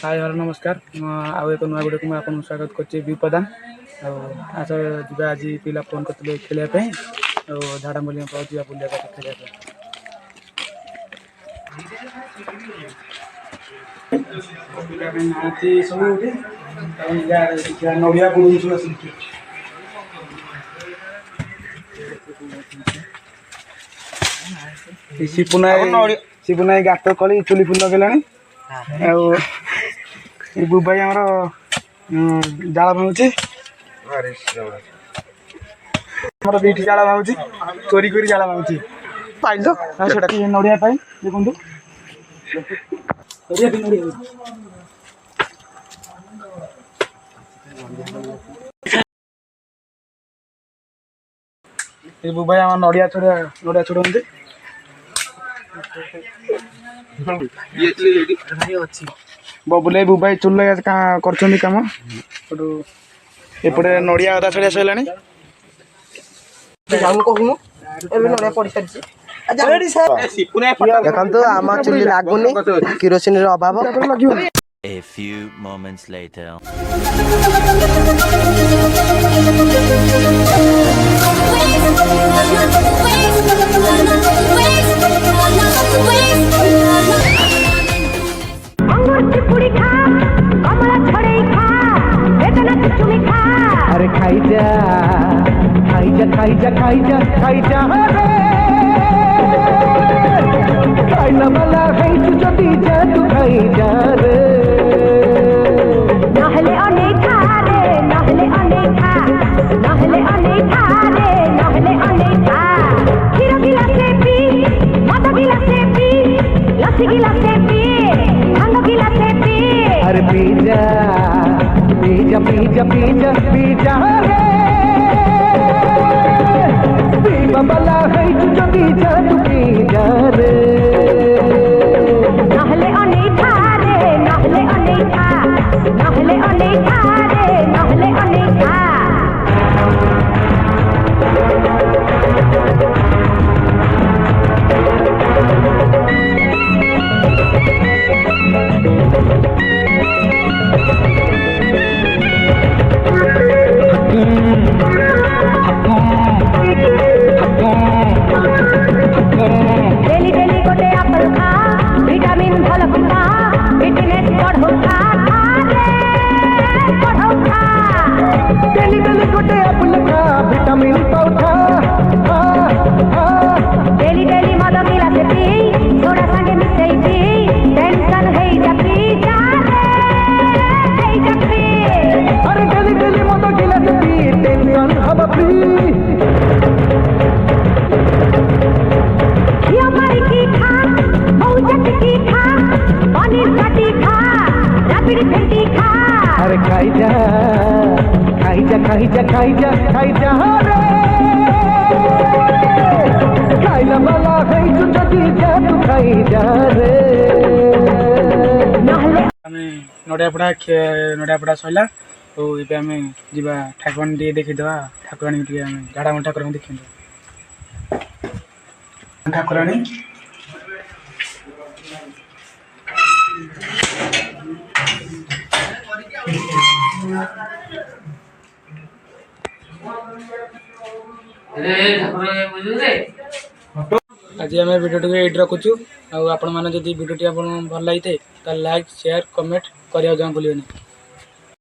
Hi hello नमस्कार आउ एक नुआ वीडियो को मैं आपको स्वागत कर विपदान आज जा आज पिला फोन करते खेलने झाड़ा मूल्य जा बुलिया खेल नड़िया बुड़ शिवनाई गात कली चुली फुल लगे बुबाई आमर जाल भांगी दीटी जाल भांगी चोरी कर जाल भांगी पाइल तो नड़िया देखो बुबाई आम नड़िया छोड़ते बबुल बुबाई चुल कर कम एपटे नड़िया अदा छड़िया सरला देखो आम चुली लगुनि किरोसिन अभाव A few moments later. अरे खाई जा खाई जा खाई जा खाई जा खाई जा खाइला वाला है तू जदी जा तू खाई जा रे नहले अनेखा रे नहले अनेखा नहले अनेखा रे नहले अनेखा खीर गिलासे पी मद गिलासे पी लस्सी गिलासे पी भांग गिलासे पी अरे पी जा पीजा पीजा पीजा पीजा रे पीवा वाला है तू जो पीजा तू पीजा रे नहले अनेखा रे नहले अनेखा नहले अनेखा रे नहले अनेखा डेली डेली गोटे एप्पल खा विटामिन भल खा फिटनेस बढ़ो खा बढ़ो खा डेली डेली गोटे एप्पल खा विटामिन पाउठा डेली डेली मद गिलासे पी थोड़ा संगे मिसई पी टेंशन है जा पी जा रे जा पी अरे डेली डेली मद गिलासे पी टेंशन हब पी अरे खाई जा खाई जा खाई जा खाई जा खाई जा रे खाइला वाला है तू जदी जा तू खाई जा रे नड़िया पड़ा सरला तो ये आम जा ठाकुराणी टे देखीदे ठाकुराणी झाड़ा ठाकुर देखी ठाकुराणी आज आम भिडियो टी ये रखुचु आपण मैंने भिडियो भल लगी तो लाइक शेयर कमेंट करने भूलिए।